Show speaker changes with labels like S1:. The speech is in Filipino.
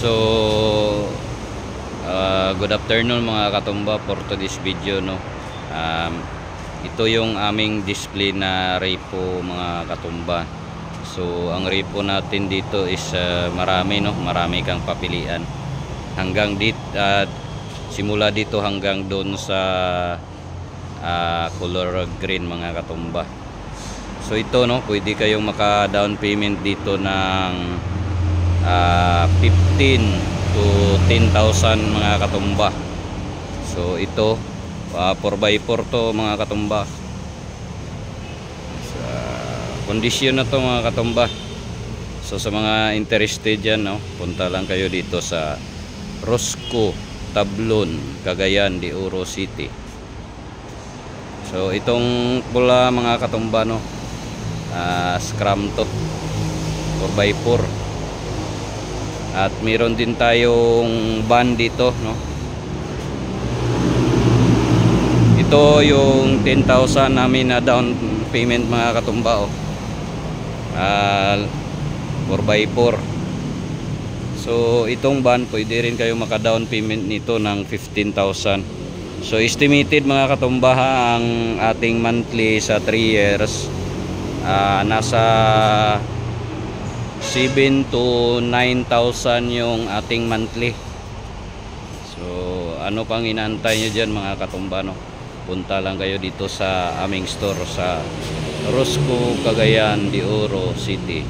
S1: So good afternoon mga katumba, for today's video, no. Ito yung aming display na repo mga katumba. So ang repo natin dito is marami, no, marami kang papilian. Hanggang dito, simula dito hanggang doon sa color green mga katumba. So ito, no, pwede kayong maka down payment dito ng 15 to 10,000 mga katumba. So ito 4x4 to mga katumba. Sa kondisyon na to mga katumba. So sa mga interested dyan, no, punta lang kayo dito sa Rosco, Tablon, Cagayan de Oro City. So itong pula mga katumba, no, scrum to 4x4. At meron din tayong van dito, no. Ito yung 10,000 namin na down payment mga katumba, oh. 4x4. So itong van pwede rin kayo maka down payment nito ng 15,000. So estimated mga katumba, ang ating monthly sa 3 years nasa 7 to 9,000 yung ating monthly. So ano pang inaantay nyo dyan mga katumba, no? Punta lang kayo dito sa aming store sa Rosco, Cagayan de Oro City.